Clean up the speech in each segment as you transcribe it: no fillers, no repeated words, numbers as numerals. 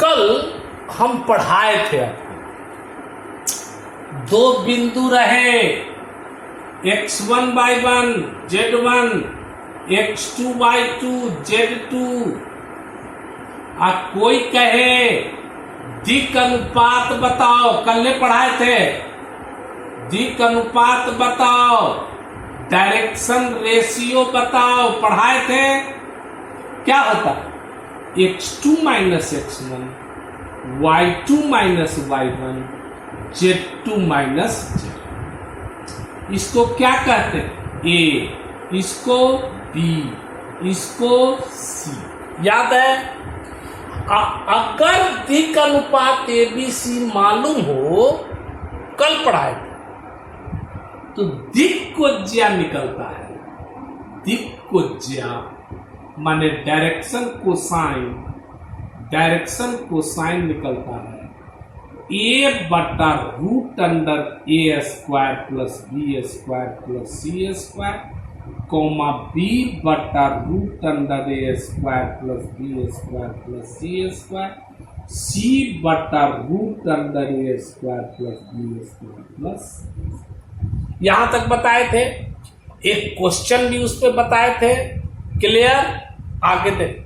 कल हम पढ़ाए थे आपको, दो बिंदु रहे x1/1 z1, x2/2 z2, और कोई कहे दिक् अनुपात बताओ, कल ने पढ़ाए थे, दिक् अनुपात बताओ, डायरेक्शन रेशियो बताओ, पढ़ाए थे। क्या होता है? x2 - x1, y2 - y1, z2 - z। इसको क्या कहते हैं? A, इसको B, इसको C। याद है? अगर दिक् अनुपात ABC मालूम हो, कल पढ़ाए तो दिक्कोज्या निकलता है। दिक्कोज्या माने डायरेक्शन कोसाइन निकलता है a/√a² + b² + c², comma b/√a² + b² + c², c/√a² + b²। यहां तक बताए थे, एक क्वेश्चन भी उस पर बताए थे। क्लियर? आगे देख,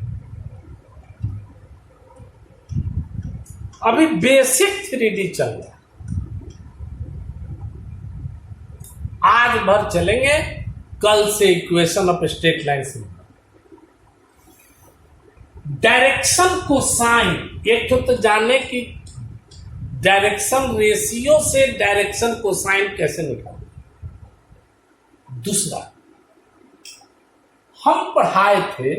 अभी बेसिक 3D चल रहा है, आज भर चलेंगे, कल से इक्वेशन ऑफ स्ट्रेट लाइन से। डायरेक्शन कोसाइन, एक तो जाने कि डायरेक्शन रेशियो से डायरेक्शन कोसाइन कैसे निकालें। दूसरा, हम पढ़ाए थे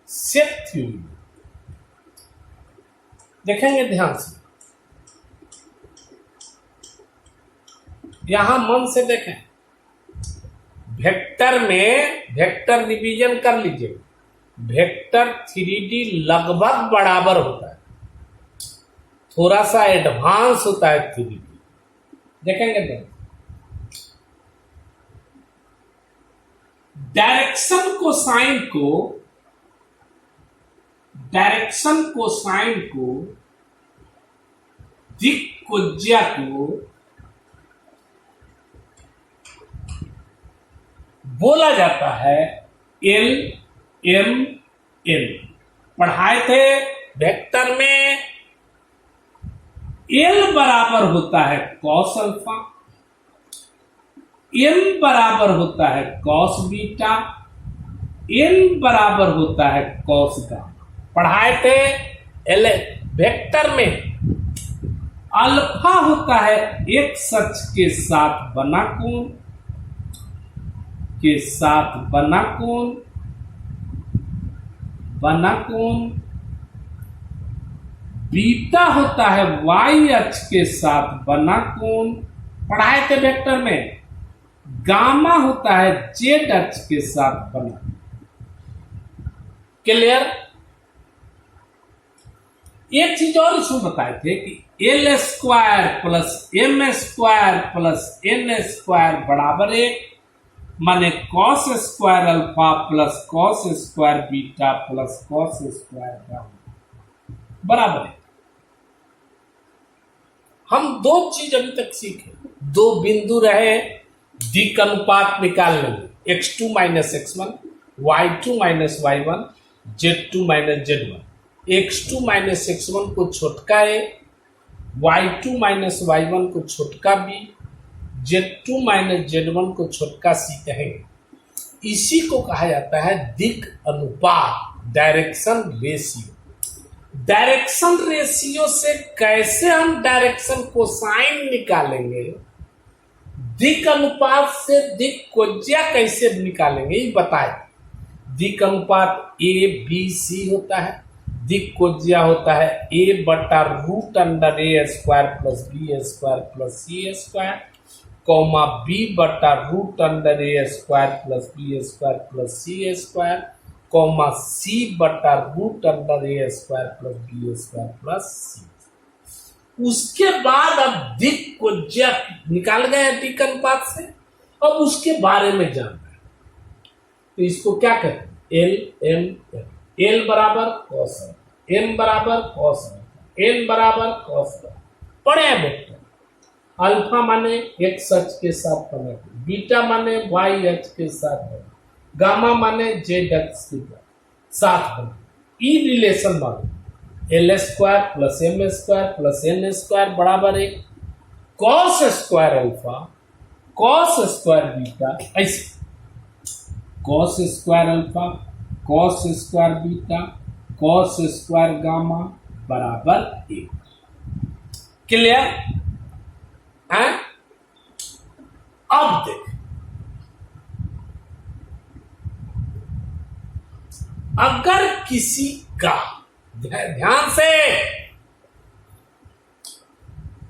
सेट थ्योरी, देखेंगे ध्यान से, यहां मन से देखें। वेक्टर में वेक्टर रिवीजन कर लीजिए, वेक्टर 3D लगभग बराबर होता है, थोड़ा सा एडवांस होता है 3D। देखेंगे ध्यान, डायरेक्शन कोसाइन को दिक्कोज्या को बोला जाता है LMN। पढ़ाए थे वेक्टर में L बराबर होता है cos अल्फा, M बराबर होता है cos बीटा, N बराबर होता है cos गामा। पढ़ाए थे वेक्टर में अल्फा होता है x अक्ष के साथ बना कोण, बीटा होता है y अक्ष के साथ बना कोण। पढ़ाए थे वेक्टर में गामा होता है z अक्ष के साथ बना। क्लियर? एक चीज और इसमें बताए थे कि L² + M² + N² बराबर 1, माने cos² alpha + cos² beta + cos² gamma बराबर 1। हम दो चीज अभी तक सीखे, दो बिंदु रहे, दिक् अनुपात निकाल लेंगे, x2 - x1, y2 - y1, z2 - z1। x2 - x1 को छोटका a, y2 - y1 को छोटका b, z2 - z1 को छोटका c कहेंगे। इसी को कहा जाता है दिक् अनुपात, डायरेक्शन रेशियो। डायरेक्शन रेशियो से कैसे हम डायरेक्शन कोसाइन निकालेंगे, दिक् अनुपात से दिक्कोज्या कैसे निकालेंगे, ये बताए। दिक् अनुपात ABC होता है, दिक्कोज्या होता है a/√a² + b² + c², comma b/√a² + b² + c², comma c/√a² + b² + c। उसके बाद अब दिक्कोज्या निकाल गए दिक् अनुपात से, अब उसके बारे में जानना है, तो इसको क्या कहते हैं? LMN। L बराबर cos, m बराबर cos n बराबर cos पढ़े हैं वेक्टर। अल्फा माने x अक्ष के साथ कनेक्ट, बीटा माने y अक्ष के साथ बने, गामा माने z अक्ष के साथ बने। ई रिलेशन माने L square plus M square plus N square बराबर है cos square alpha cos square beta, ऐसे cos square alpha cos square beta cos square gamma बराबर 1। क्लियर है? अब देख, अगर किसी का, ध्यान से,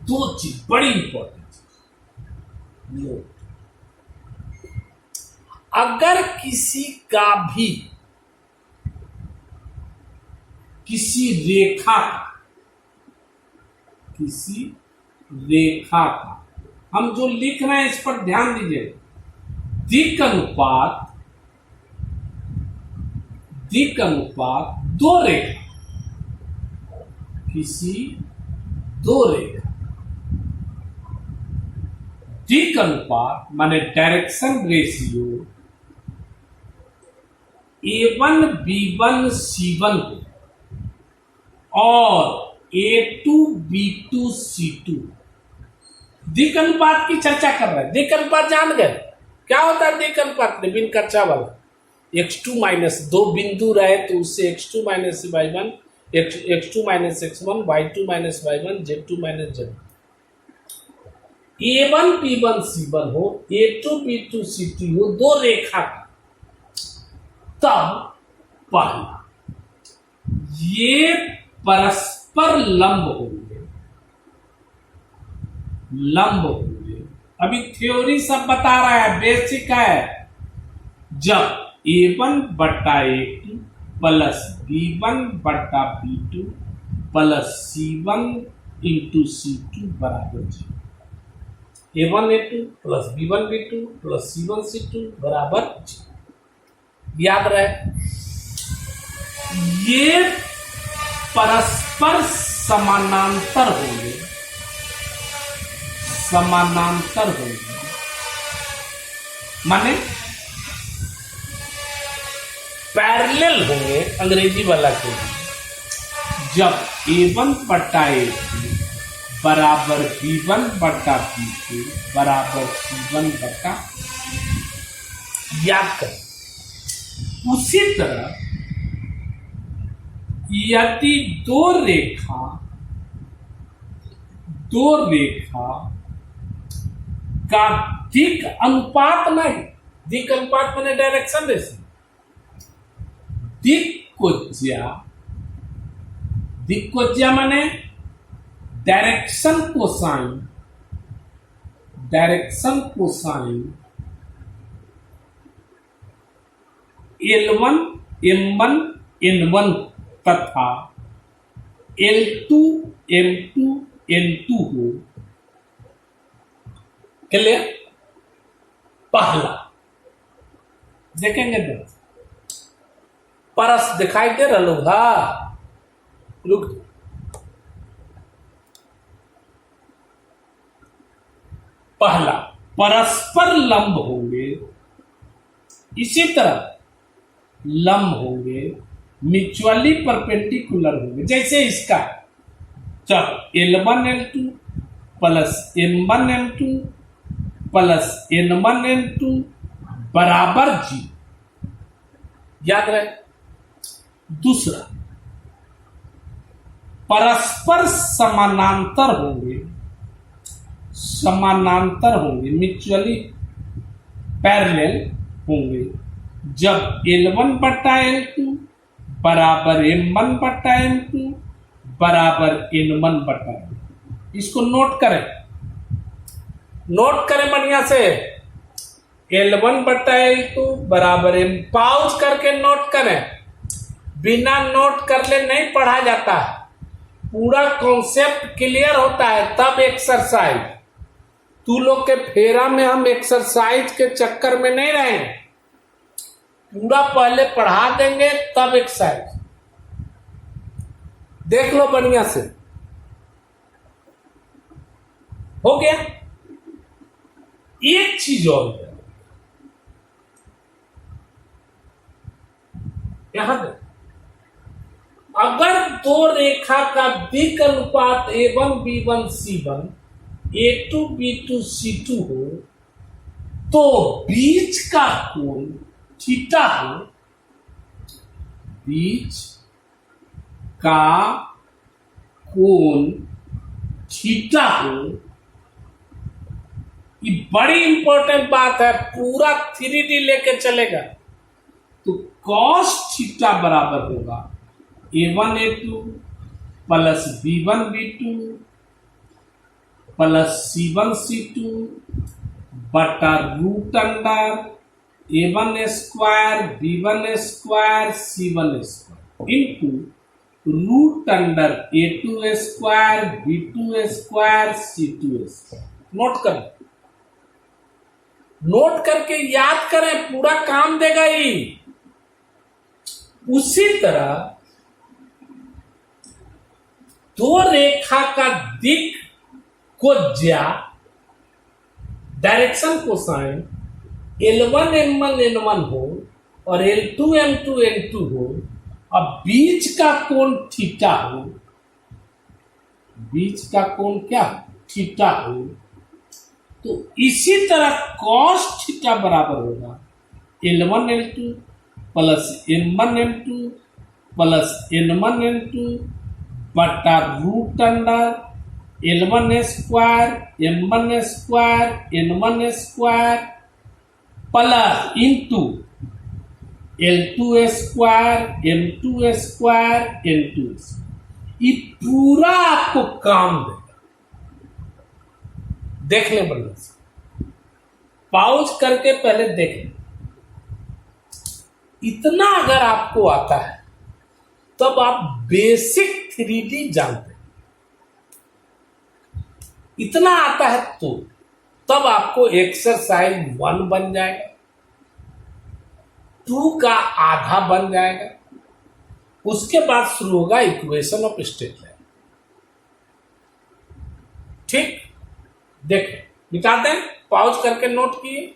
दो चीज बड़ी इंपॉर्टेंट, अगर किसी का भी किसी रेखा का हम जो लिख रहे हैं इस पर ध्यान दीजिए, दिक् अनुपात दो रेखा, किसी दो रेखा, दिक् अनुपात माने direction ratio A1 B1 C1 और A2 B2 C2, दिक् अनुपात की चर्चा कर रहे हैं। दिक् अनुपात जान गए क्या होता है? दिक् अनुपात बिन कच्चा वाला x2 माइनस, दो बिंदु रहे तो उससे x2 minus y1 x2 minus x1 y2 minus y1 z2 minus z1, A1 B1 C1 हो A2 B2 C2 हो, दो रेखा का, तब पहला ये परस्पर लंब होंगे, अभी थ्योरी सब बता रहा है, बेसिक है। जब A1 बटा A2 प्लस B1 बटा B2 plus C1 into C2 बराबर 0, A1 A2 plus B1 B2 plus C1 C2 बराबर 0। याद रहे, ये परस्पर समानांतर होंगे, माने पैरेलल होंगे अंग्रेजी वाला के लिए। जब A1 बटा A2 बराबर B1 बटा B2 बराबर C1 बटा, याद कर। उसी तरह यदि दो रेखा का दिक् अनुपात नहीं, दिक् अनुपात माने डायरेक्शन रेशियो, दिक्कोज्या माने direction cosine L1 M1 N1 तथा L2 M2 N2 हो। क्लियर? पहला देखेंगे, परस दिखाई दे रहा लोग, हा रुक, पहला परस्पर लंब होंगे, इसी तरह लंब होंगे, म्यूचुअली परपेंडिकुलर होंगे। जैसे इसका जब L1 L2 plus M1 M2 plus N1 N2 बराबर 0, याद रहे। दूसरा परस्पर समानांतर होंगे, म्यूचुअली पैरेलल होंगे, जब L1 बटा L2 बराबर M1 बटा M2 बराबर N1 बटा M2। इसको नोट करें बढ़िया से, L1 बटा L2 बराबर M, पाउज करके नोट करें, बिना नोट कर ले नहीं पढ़ा जाता है, पूरा कॉन्सेप्ट क्लियर होता है तब एक्सरसाइज। तू लोग के फेरा में हम एक्सरसाइज के चक्कर में नहीं रहे, पूरा पहले पढ़ा देंगे तब एक्सरसाइज। देख लो बढ़िया से, हो गया। एक चीज और है, यहां देख, अगर दो रेखा का दिक् अनुपात A1 B1 C1 A2 B2 C2 हो तो बीच का कोण थीटा हो, बीच का कोण थीटा हो। ये बड़ी इंपॉर्टेंट बात है, पूरा 3D लेके चलेगा तो cos थीटा बराबर होगा A1 A2 plus B1 B2 plus C1 C2 बटा root under A1 square B1 square C1 square into root under A2 square B2 square C2 square. Note करें, नोट करके याद करें, पूरा काम देगा ही। उसी तरह दो रेखा का दिक् को ज्या direction cosine L1 M1 N1 हो और L2 M2 N2 हो, अब बीच का कोण थीटा हो, बीच का कोण क्या थीटा हो, तो इसी तरह cos थीटा बराबर होगा L1 L2 plus M1 M2 plus N1 N2 बटा root under L1 square M1 square N1 square plus into L2 square M2 square N2 square. ये पूरा आपको काम देगा, देख ले बढ़िया से, पाउज करके पहले देख ले। इतना अगर आपको आता है तब आप बेसिक 3D जानते हैं। इतना आता है तो तब आपको एक्सरसाइज 1 बन जाएगा, 2 का आधा बन जाएगा, उसके बाद शुरू होगा इक्वेशन ऑफ स्ट्रेट लाइन। ठीक, देखो मिटा दें, पॉज करके नोट किए,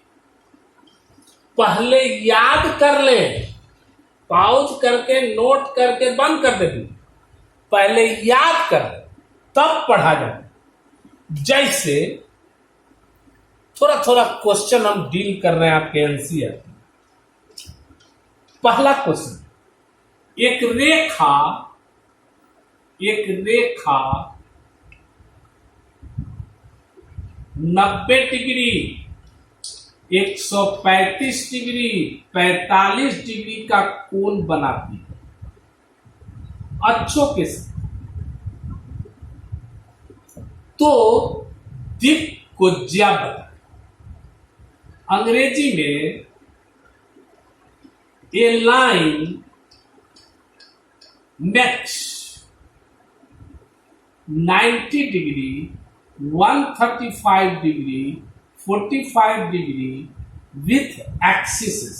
पहले याद कर ले, पॉज करके नोट करके बंद कर दे, पहले याद कर ले तब पढ़ा जाए। जैसे थोड़ा थोड़ा क्वेश्चन हम डील कर रहे हैं आपके एनसीईआरटी। पहला क्वेश्चन, एक रेखा 90 डिग्री 135 डिग्री 45 डिग्री का कोण बनाती है अक्षों के साथ, तो दिक् को ज्या बताए। अंग्रेजी में a line makes 90 degree 135 degree 45 degree with axes,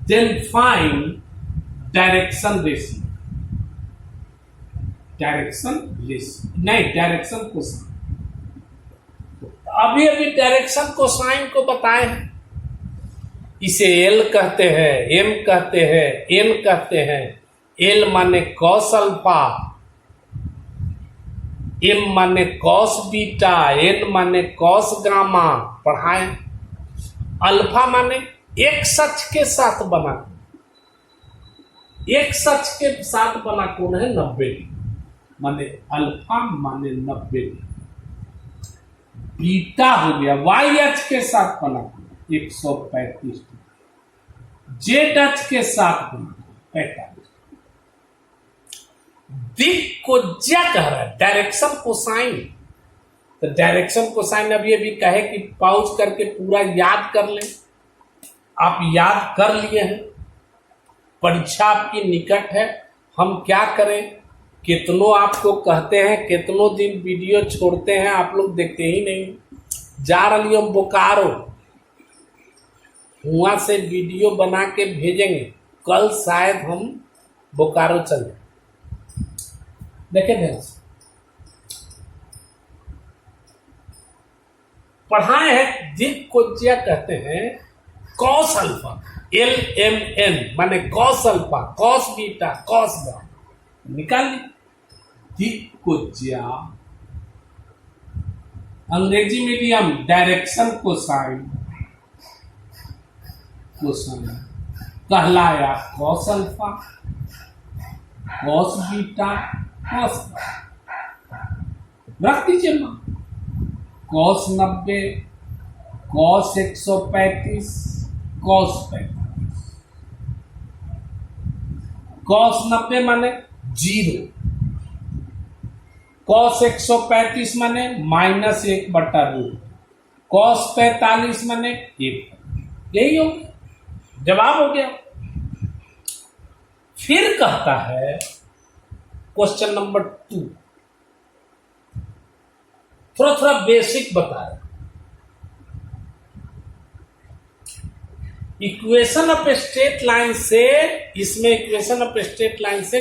then find direction ratio। Direction ratio नहीं, डायरेक्शन कोसाइन। अभी अभी डायरेक्शन कोसाइन को बताए हैं, इसे L कहते हैं, M कहते हैं, N कहते हैं। L माने cos अल्फा, M माने cos बीटा, N माने cos गामा, पढ़ाए। अल्फा माने एक सच के साथ बना, एक सच के साथ बना कोण है 90 डिग्री, माने अल्फा माने 90 डिग्री। बीटा हो गया वाई अक्ष के साथ बना 135 डिग्री, जेड अक्ष के साथ बना 45। दिक् को ज्या कह रहा है, डायरेक्शन कोसाइन। तो डायरेक्शन कोसाइन अभी अभी कहे कि पाउज करके पूरा याद कर लें। आप याद कर लिए हैं, परीक्षा आपकी निकट है, हम क्या करें? कितनों आपको कहते हैं, कितनों दिन वीडियो छोड़ते हैं, आप लोग देखते ही नहीं। जा रही हम बोकारो, वहां से वीडियो बना के भेजेंगे, कल शायद हम बोकारो चले। देखें ध्यान से, पढ़ाए हैं दिक को क्या कहते हैं, कॉस अल्फा, LMN माने cos alpha, cos beta, cos gamma, निकाल ली। दिक को ज्या, अंग्रेजी मीडियम डायरेक्शन कोसाइन, कोसाइन कहलाया cos alpha, cos beta, cos gamma. रख दीजिए ना, कॉस 90, कॉस 135, कॉस 45। कॉस 90 माने 0, कॉस 135 माने -1/√, कॉस 45 माने 1। यही हो गया, जवाब हो गया। फिर कहता है क्वेश्चन नंबर 2, थोड़ा बेसिक बता रहा, इक्वेशन ऑफ स्ट्रेट लाइन से, इसमें इक्वेशन ऑफ स्ट्रेट लाइन से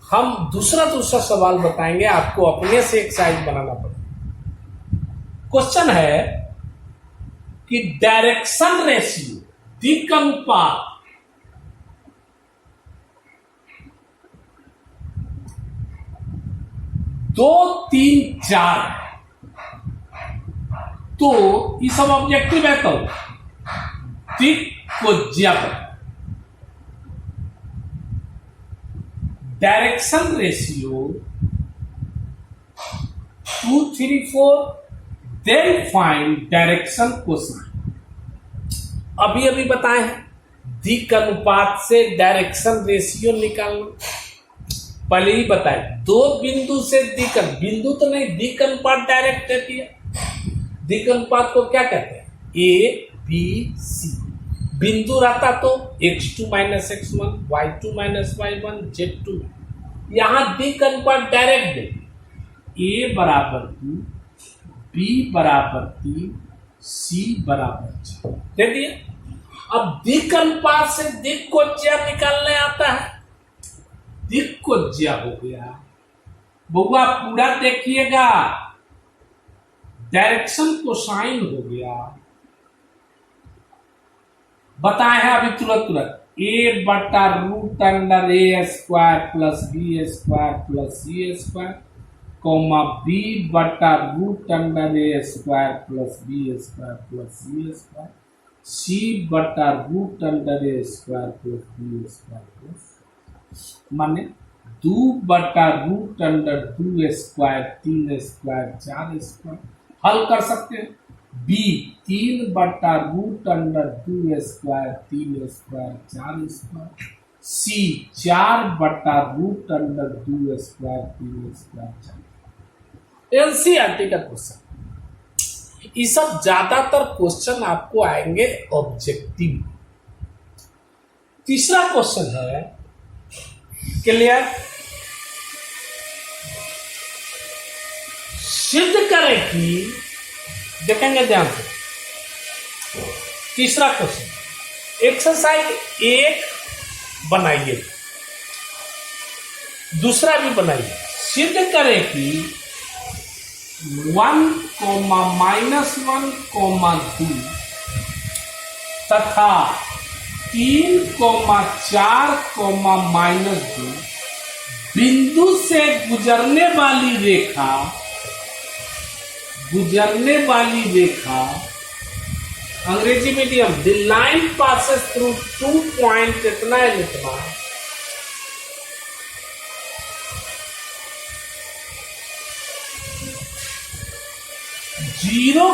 हम दूसरा सवाल बताएंगे, आपको अपने से एक्सरसाइज बनाना पड़ेगा। क्वेश्चन है कि डायरेक्शन रेशियो, दिक् अनुपात, दो, 3, 4, तो ये सब ऑब्जेक्टिव है, तो दिक को ज्या direction ratio 2, 3, 4, then find direction cosine. अभी बताए हैं दिक अनुपात से डायरेक्शन रेशियो निकालना, पहले ही बताए, दो बिंदु से दिक, बिंदु तो नहीं, दिक अनुपात डायरेक्ट देती है। दिक अनुपात को क्या कहते हैं, ABC। बिंदु रहता तो x2 - x1, y2 - y1, z2। यहां दिक अनुपात direct they, A = 2, B = 3, C = 6 दे दिए। अब दिक अनुपात से दिक को ज्या निकालने आता है, दिक को ज्या हो गया। बउआ पूरा देखिएगा, डायरेक्शन कोसाइन हो गया, बताए हैं अभी तुरंत, A/√A² + B² + C², B/√A² + B² + C², C/√A² + B² माने 2/√2², 3², 4²। हल कर सकते हैं। B 3/√2², 3², 4²। C 4/√2², 3², 4। एनसीईआरटी का क्वेश्चन, ये सब ज्यादातर क्वेश्चन आपको आएंगे ऑब्जेक्टिव। तीसरा क्वेश्चन है, क्लियर, सिद्ध करें कि, देखेंगे ध्यान से, तीसरा क्वेश्चन, एक्सरसाइज 1 बनाइए, दूसरा भी बनाइए। सिद्ध करें कि 1, -1, 2 तथा 3, 4, -2 बिंदु से गुजरने वाली रेखा, अंग्रेजी medium, the line passes through 2 point, इतना है लिखना, (0,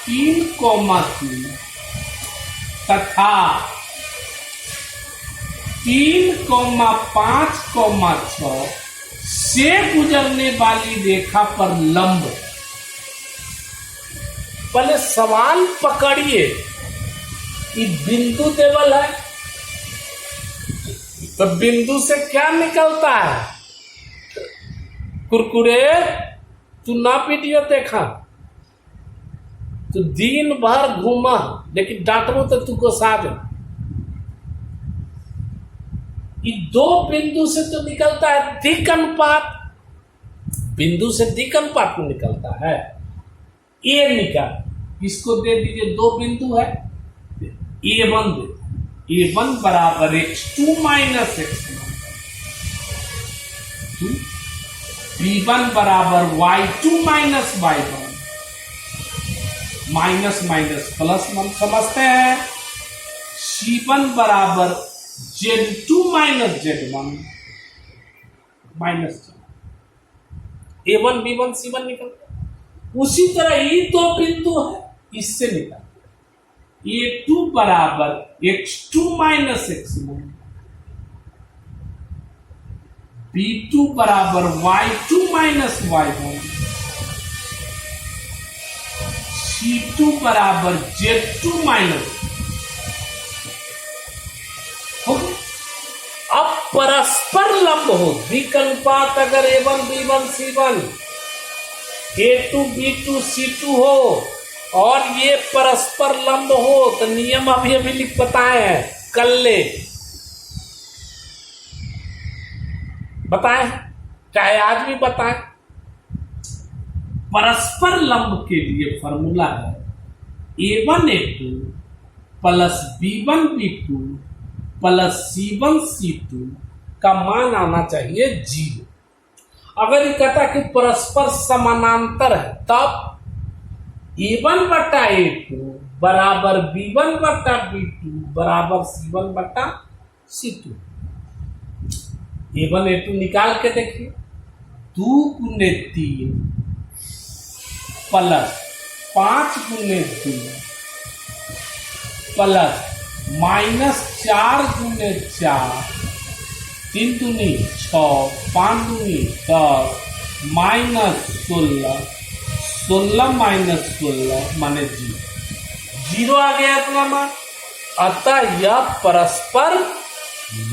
3, 2 तथा 3, 5, 6 से गुजरने वाली रेखा पर लंब। पहले सवाल पकड़िए कि बिंदु देवल है, तो बिंदु से क्या निकलता है, कुरकुरे, तू ना वीडियो देखा तो दिन भर घूमा, लेकिन डांटबो तो तू गुस्सा दे। ये दो बिंदु से तो निकलता है दिक् अनुपात, बिंदु से दिक् अनुपात में निकलता है। ए निकाल, इसको दे दीजिए, दो बिंदु है, A1 दे, A1 बराबर x2 माइनस x1, B1 बराबर y2 minus y1, minus minus plus मन समझते हैं। C1 बराबर Z2 minus Z1 minus A1 B1 C1 निकलता है। उसी तरह ये दो बिंदु है, इससे निकल A2 बराबर x2 माइनस x1, B2 बराबर y2 माइनस y1, C2 बराबर Z2 माइनस। अब परस्पर लंब हो, दिक् अनुपात अगर A1 B1 C1, A2 B2 C2 हो और ये परस्पर लंब हो तो नियम अभी अभी लिख बताए हैं, कल ले बताए, चाहे आज भी बताए। परस्पर लंब के लिए फॉर्मूला है A1 A2 plus B1 B2 plus C1 C2 का मान आना चाहिए 0। अगर ये कहता कि परस्पर समानांतर है तब A1 बटा A2 बराबर B1 बटा B2 बराबर C1 बटा C2। A1 A2 निकाल के देखिए, 2 गुने 3 प्लस 5 गुने 2 प्लस माइनस 4 गुने 4, 3 दूनी 6, 5 दूनी 10, माइनस 16, 16 माइनस 16 माने 0 आ गया इतना मान। अतः यह परस्पर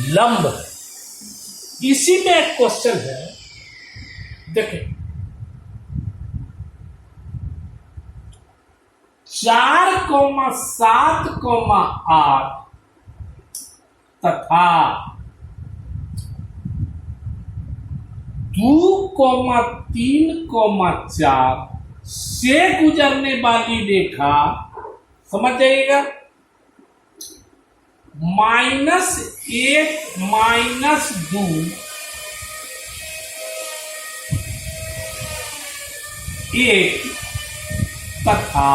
लंब है। इसी में एक क्वेश्चन है, देखें 4,7,8 तथा 2,3,4 से गुजरने वाली रेखा, समझ जाइएगा, -1 -2 1 तथा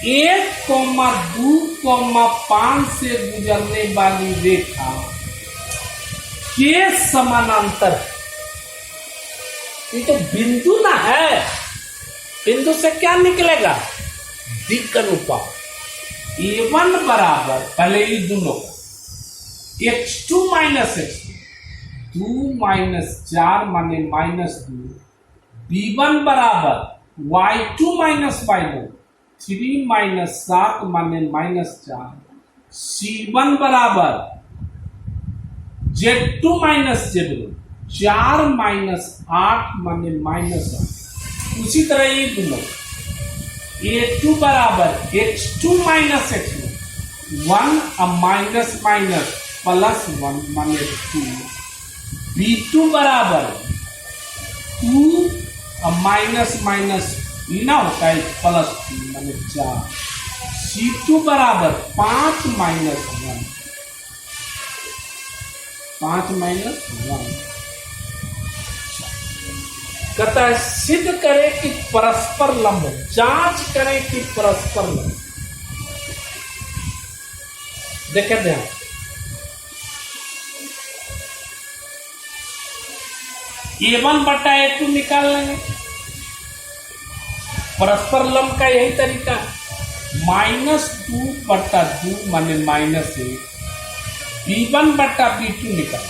1,2,5 से गुजरने वाली रेखा के समानांतर है। ये तो बिंदु ना है, बिंदु से क्या निकलेगा, दिक् अनुपात। A1 बराबर, पहले ये दोनों का x2 माइनस x2, 2 माइनस 4 माने -2, B1 बराबर y2 माइनस y1, 3 माइनस 7 माने -4, C1 बराबर Z2 माइनस Z1, 4 माइनस 8 माने -8। उसी तरह ये दोनों A2 बराबर x2 minus x1, 1 minus minus plus 1 माने 2, B2 बराबर 2 माइनस माइनस ना होता है प्लस 2 माने 4, C2 बराबर 5 माइनस 1, 5 माइनस 1। कहता है सिद्ध करें कि परस्पर लंब, जांच करें कि परस्पर लंब। देखें ध्यान, A1 बटा A2 निकाल लेंगे, परस्पर लंब का यही तरीका है। -2 बटा 2 माने -1, B1 बटा B2 निकाल,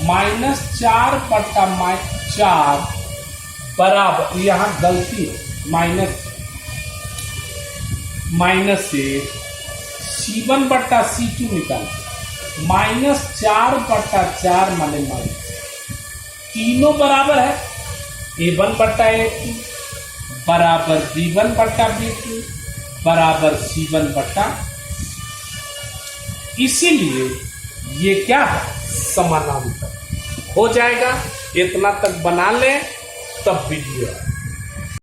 -4 बटा -4 बराबर, यहां गलती है, -1, C1 बटा C2 निकाल, -4 बटा 4 माने माइनस, तीनों बराबर है। A1 बटा A2 बराबर B1 बटा B2 बराबर C1 बटा, इसीलिए ये क्या है, समानांतर हो जाएगा। इतना तक बना लें तब वीडियो है।